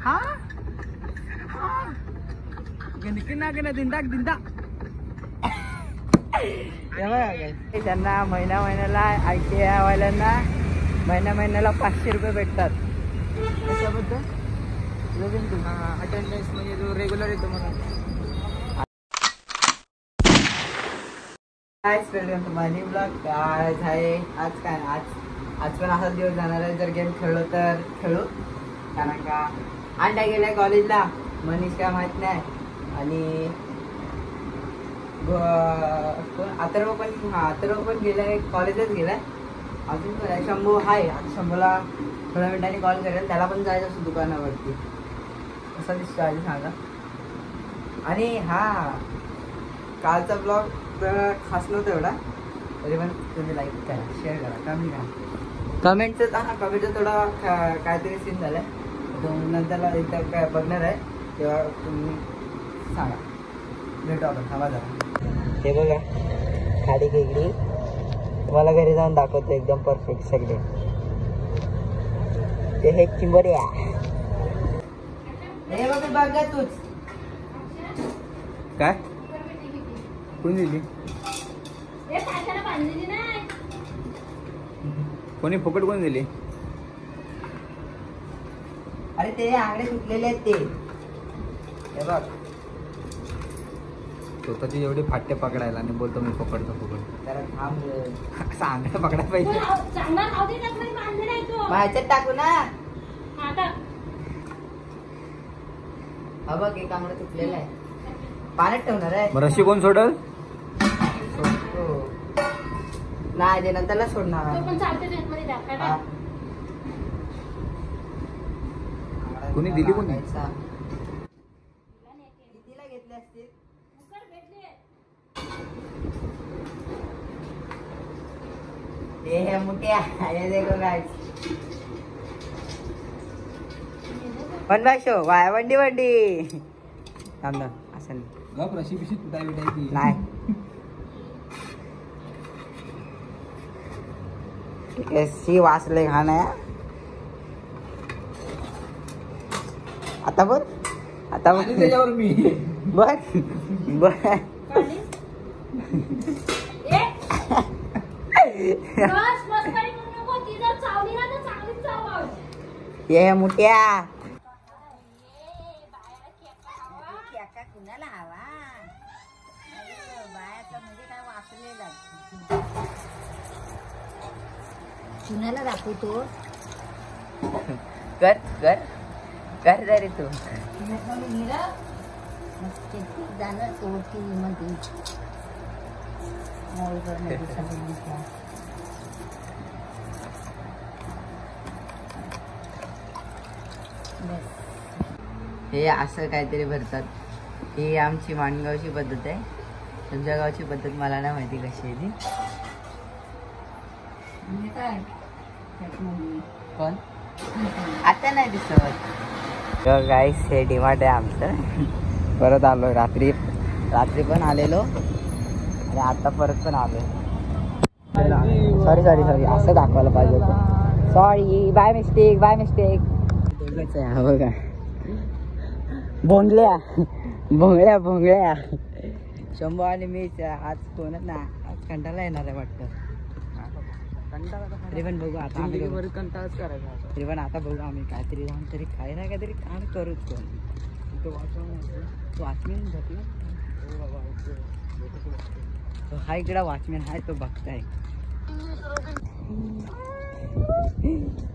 हा दिंदा त्यांना महिन्याला ITI वाल्यांना महिन्याला 500 रुपये भेटतात. त्याच्याबद्दल अटेंडन्स म्हणजे जो रेग्युलर येतो म्हणून. Welcome to my new blog. आज आहे आज पण असाच दिवस जाणार आहे. जर गेम खेळलो तर खेळू, कारण का अंडा गेलाय कॉलेजला, मनीष काय माहित नाही. आणि अथर्व पण गेलाय, कॉलेजच गेलाय. अजून पण शंभू आहे. आता शंभूला थोड्या मिनिटांनी कॉल करेल, त्याला पण जायचं असतं दुकानावरती. कसा दिसतो आधी सांगा. आणि हा कालचा ब्लॉग खास नव्हता एवढा, तरी पण तुम्ही लाईक करा, शेअर करा, कमेंटचं थोडा काहीतरी सीन झालाय. नंतर एकदा काय बघणार आहे तेव्हा तुम्ही सांगा. भेटू आपण, थांबा जरा. हे बघा खाडी खेकडी तुम्हाला घरी जाऊन दाखवतो, एकदम परफेक्ट सगळे. ते हे चिंबोऱ्या हे बघा तूच काय कोणी दिली, कोणी फुकट कोणी दिली. अरे ते आंगडे सुटलेले आहेत ते. हे बघ स्वतःची एवढी फाटे पकडायला आणि बोलतो मी पकडतो. जरा थांब, आंगडे पकडायला पाहिजे. ह्याच्यात टाकू ना. हा बघ एक आंगडा तुटलेला आहे, पाण्यात ठेवणार आहे. रशी कोण सोडल? नाही ते नंतरला सोडणार. कोणी दिली, कोणी कितीला घेतले असतील. हे मोठ्या देखो गाइस, शो वाय वंडी थांब असं नाही. सी वाचले घाण आहे. आता बोल त्याच्यावर मी बर ये मोठ्या कुणाला हवा. बायाचा म्हणजे काय वाचलेला कुणाला दाखवतो. कर रे तू जाणं ओळखी मध्ये हे असं काहीतरी भरतात. ही आमची माणगावची पद्धत आहे. तुमच्या गावची पद्धत मला नाही माहिती कशी आहे ती. कोण आता नाही दिसत. गाईस हे डिमार्ट आहे आमचं. परत आलो रात्री पण आलेलो आणि आता परत पण आलो. सॉरी असं दाखवायला पाहिजे होतं. Sorry, by mistake. बघा भोंगळ्या शंभू आणि मीच आज कोणच ना. आज कंटाळा येणार आहे वाटतं. तरी पण बघू आता आम्ही कंटाळाच करायचा. तरी पण आता बघू आम्ही काहीतरी जाऊन तरी काही ना काहीतरी काम करूच. कोण वॉचमॅन भेटला हा इकडे वॉचमॅन आहे, तो बघताय.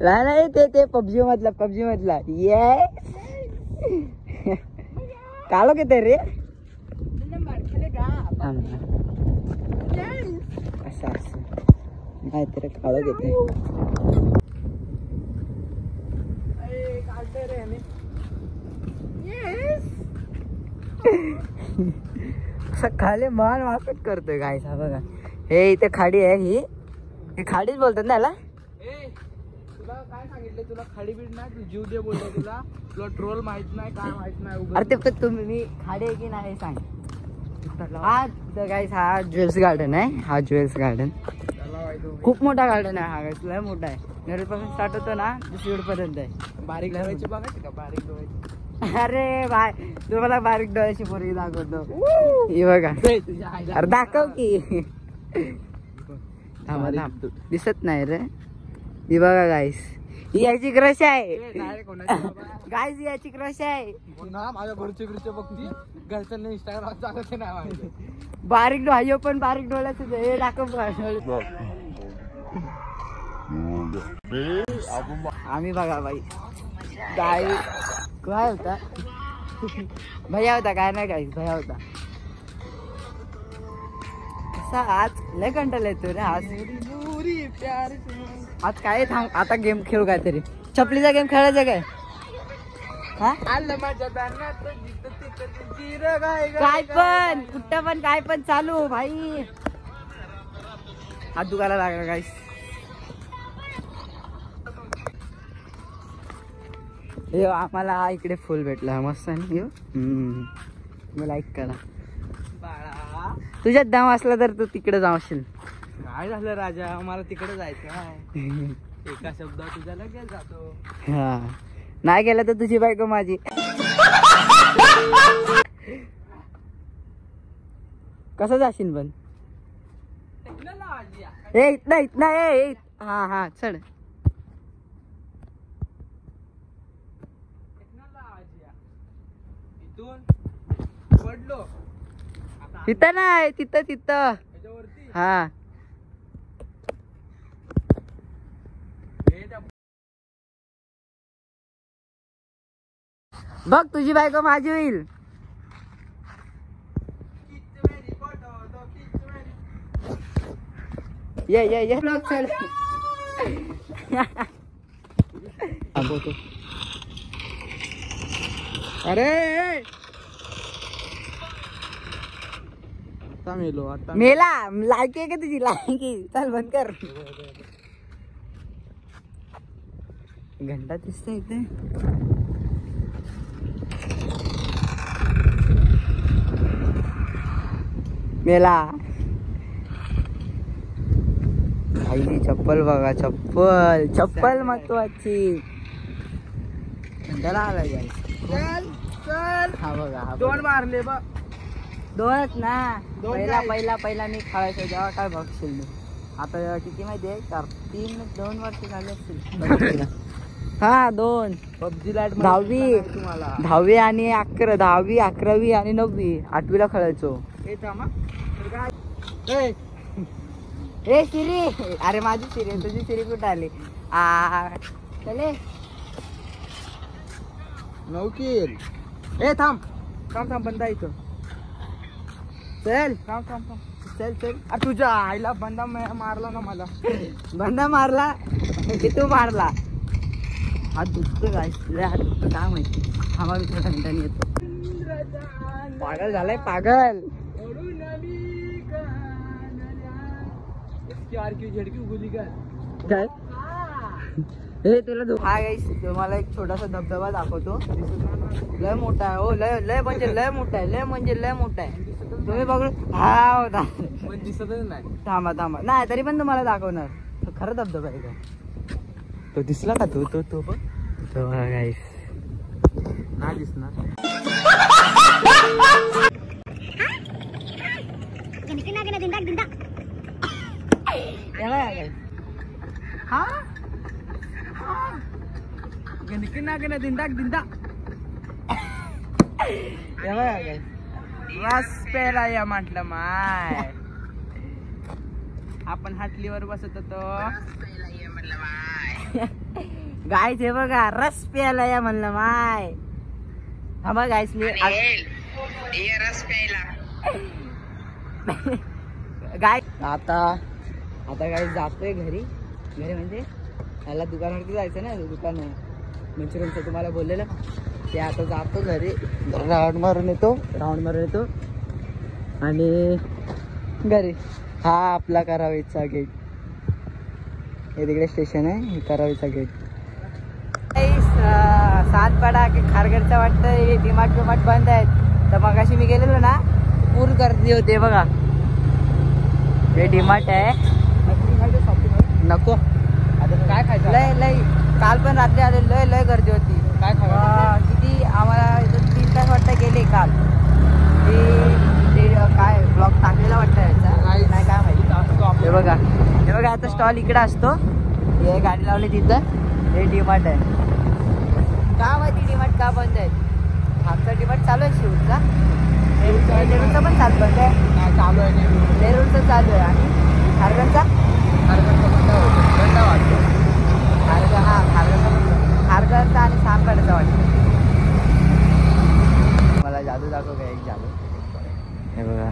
नाही ते पबजी मधला ये कालो घेते रे. असं नाही तर काळो घेते. खाली मान वाकट करतोय काय सा बघा. हे इथे खाडी आहे. ही खाडीच बोलतात ना याला. तुला काय सांगितलं, तुला खाडी बीड नाही, तू जीव दे बोलतो. तुला ट्रोल माहित नाही, काय माहित नाही. अरे ते पण तुम्ही खाडी आहे की नाही सांग. हा गाईस हा ज्वेल्स गार्डन आहे. खूप मोठा गार्डन आहे हा गाईस, लय मोठा आहे. नेरूळपासून स्टार्ट होतो ना दुसरीकडे पर्यंत आहे. बारीक डोळ्याची बघायची का? बारीक डोळ्याची. अरे बाय, तुम्हाला बारीक डोळ्याची पोरगी दाखवतो. हे बघा. अरे दाखव की. थांबा थांब, दिसत नाही रे. ही बघा गाईस, ही याची क्रश आहे गाईस, याची क्रश आहे. माझ्या घरचे बिरचे बघती, घरच्यांना इंस्टाग्राम चालत नाही. बारीक डोळा पण बारीक डोळ्याच हे दाखव. आम्ही बघा बाई काय काय होता भैया होता, काय नाही गाईस, भैया होता. आज लय कंटाळा येतो रे आज काय. थांब आता गेम खेळू काहीतरी. चपलीचा गेम खेळायचा काय? काय पण कुठं पण काय पण चालू भाई. हात दुखायला लागला गाईस. हे आम्हाला इकडे फुल भेटला मस्त आहे. मला लाईक करा. तुझ्यात दम असला तर तू तिकडे जाशील. काय झालं राजा, मला तिकडे जायचं आहे. एका शब्दात तुझ्या लगेच जातो. हा, नाही गेला तर तुझी बायको माझी. कसं जाशील पण? ए इतना इतना ए. हा हा चढ. पडलो तिथं नाही, तिथं तिथं. हा बघ, तुझी बायको माझी होईल. ये ये ये लोक चल. अरे आता मेलो. आता मेला. लायकी आहे का तुझी? लायकी. चल बंद कर. घंटा दिसते इथे. मेला. भाई चप्पल बघा, चप्पल चप्पल महत्वाची. घंटाला आलाय काय? चल चल. हा बघा, हा दोन मारले बघ. दोनच ना. दोन पहिला काय? पहिला पहिला मी खेळायचो जेव्हा काय बघशील मी. आता किती माहितीये? 2 वर्ष झाले असतील. हा 2. पबजी लाईट 10वी तुम्हाला 10वी आणि 11. 10वी 11वी आणि 9वी 8वीला खेळायचो. ए सिरी, अरे माझी सिरी, तुझी सिरी कुठे आली? चले नौकील. ए थांब थांब थांब, बंदा इथं. चल थांब थांब थांब. चल चल. तुझ्या आईला बंदा मारला ना मला. बंदा मारला की तू मारला? हात दुखतो काय? हात दुखतो काय माहिती. थांबा मी थोड्या मिनिटांनी येतो. पागल झालाय पागल. काय हे तुला हा गाईस, तुम्हाला एक छोटासा धबधबा दाखवतो. लय मोठा आहे. हो लय लय म्हणजे लय मोठा आहे. लय म्हणजे लय मोठा आहे. तुम्ही बघू. हा होता पण दिसतच नाही. थांबा थांबा, नाही तरी पण तुम्हाला दाखवणार. तो खरं धबधबा आहे का? तो दिसला का? तो तो तो बघ. तो बघा गाईस, नाही दिसणार. हा दिंदा रस पेला या म्हटलं माय. आपण हाटलीवर बसत होतो. गाईस हे बघा, रस प्यायला या म्हणलं माय. थांबा गाईस, मी रस प्यायला गाय आता गाईस जातोय घरी. घरी म्हणजे याला दुकानावरती जायचं ना. दुकान मंचुरियनचं तुम्हाला बोललेलं ते. आता जातो घरी, राऊंड मारून येतो आणि घरी. हा आपला करावीचा गेट. हे तिकडे स्टेशन आहे, हे करावीचा गेट. सातपाडा की खारघरचा वाटतं डिमार्ट बंद आहेत. तर मग अशी मी गेलेलो ना, पूर गर्दी होते बघा. हे डिमार्ट आहे. नको आता काय खायचं लय लय काल पण रात्री आले लय लय गर्दी होती. काय खायचं किती आम्हाला इथं 3 तास वाटतं गेले काल. ते काय ब्लॉग टाकलेला वाटतं याचा नाही काय माहिती. हे बघा आता स्टॉल इकडे असतो. हे गाडी लावली तिथं. हे डीमार्ट आहे. का माहिती डीमार्ट का बंद आहे. आमचा डीमार्ट चालू आहे शिवचा. नेरूरचा पण चालू आहे. चालू आहे नेरूरचं चालू आहे आणि खारघरचा बंद वाटतो. खारघरचा आणि सामखेडचा वाटतं. मला जादू दाखव का एक जादू. हे बघा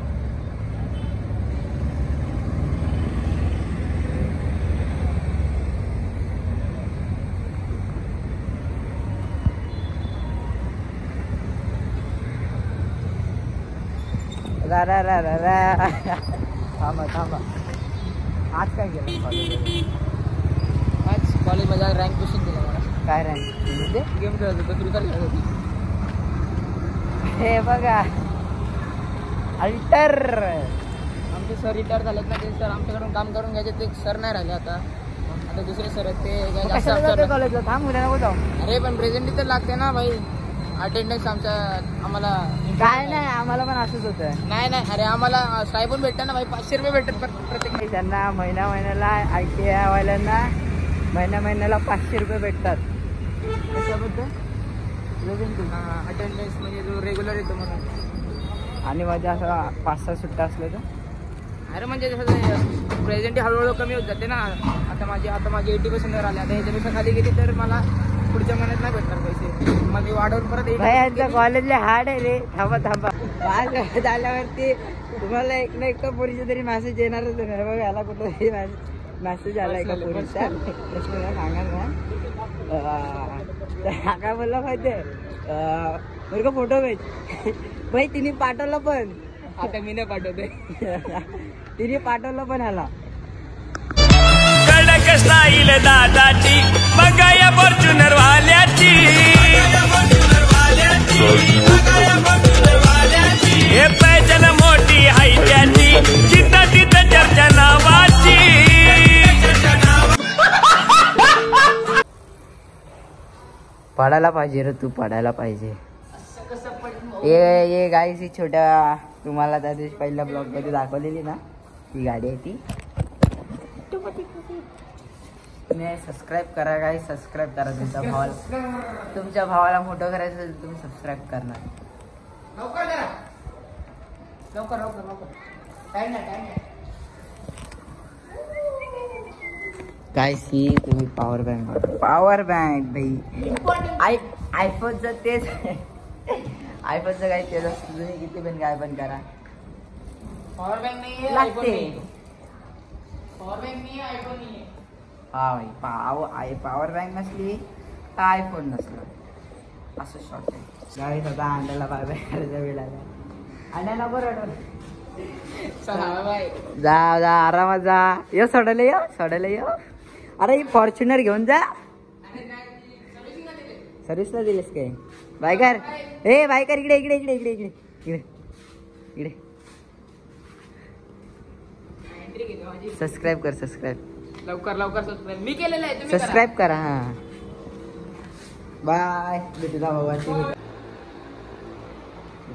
थांबा आज काय केलं कॉलेजमध्ये. आज कॉलेजमध्ये रँक क्वेश्चन दिला मला. काय रँक गेम खेळत होतो क्रिकेट खेळत होतो. हे बघा अल्टर आमचे सर रिटायर झालेत ना. ते सर आमच्याकडून काम करून घ्यायचे. ते सर नाही राहिले आता दुसरे सर आहेत ते जास्त आमच्यावर. कॉलेजला थांब उद्या नको जाऊ. अरे पण प्रेझेंट तर लागते ना भाई. अटेंडन्स आम्हाला काय नाही आम्हाला पण असंच होतं. नाही अरे आम्हाला स्टायपन भेटतं ना भाई. 500 रुपये भेटतात प्रत्येक. त्यांना महिन्याला ITI वाल्यांना महिन्याला 500 रुपये भेटतात. कशाबद्दल अटेंडन्स म्हणजे जो रेग्युलर येतो म्हणून. आणि माझ्या असं 5-6 सुट्टा असलं तर अरे म्हणजे जसं प्रेझेंट हळूहळू कमी होत जाते ना. आता माझे 80% वर आले. आता ह्याच्यापेक्षा खाली गेली तर मला पुढच्या महिन्यात नाही भेटणार पैसे. मग वाढवून परत कॉलेजला हार्ड आहे रे. थांबा पास झाल्यावरती तुम्हाला एक ना एक पोरीचा तरी मेसेज येणारच नाही. बघा याला कुठंही मेसेज आला एका पोरीचा. सांगा ना काय बोलला माहितीये बरं का फोटो भेट भाई तिने पाठवलं पण. आता मी नाही पाठवते. तिने पाठवलं पण ह्याला. कडक स्टाईल दादाची बघाया फॉर्च्युनर वाल्याची. हे पैजन मोठी हाय त्याची. जिथं तिथं चर्चा नावाची. पडायला पाहिजे रे तू. पडायला पाहिजे. ये गाईस ही छोट्या तुम्हाला त्या दिवशी पहिल्या ब्लॉग मध्ये दाखवलेली ना ही गाडी आहे ती. तुम्ही सबस्क्राईब करा गाईस. सबस्क्राईब करा. तुमच्या भावाला मोठं करायचं तर तुम्ही सबस्क्राईब करणार. लवकर टाइम नाही. गाईस ही तुम्ही पॉवर बँक भाई आयफोनचं तेच आयफोनचं काही तेच असतं. तुम्ही किती पण काय पण करा. पॉवर बँक नाही लागते. पॉवर बँक नाही आयफोन नाही. हा भाई पॉवर बँक नसली तर आयफोन नसला असं शॉर्ट आहे. गाईस आता अंड्याला बाय करायचा वेळ आला. अंड्या नको रडव. जा आरामात जा. यो सोडायला ये. अरे ही फॉर्च्युनर घेऊन जा. सर्व्हिसला दिलीस काय. बायकर बायकर इकडे सबस्क्राईब कर. लवकर सबस्क्राईब मी केलेलं आहे. तुम्ही सबस्क्राईब करा. हा बाय. तुझा भावाची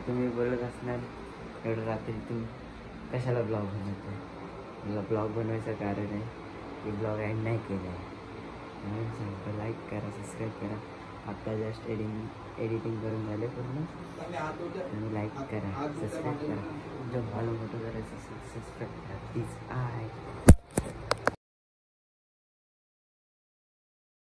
तुम्ही बोलत असणार एवढं रात्री तुम्ही कशाला ब्लॉग बनवतो. मला ब्लॉग बनवायचं कारण आहे की ब्लॉग एंड नाही केलं आहे म्हणून सांगतो. लाईक करा. सबस्क्राईब करा. आता जस्ट एडिटिंग करून झाले पूर्ण. तुम्ही लाईक करा. सबस्क्राईब करा. जो भावाला मोठं करायचं सबस्क्राईब करा प्लीज.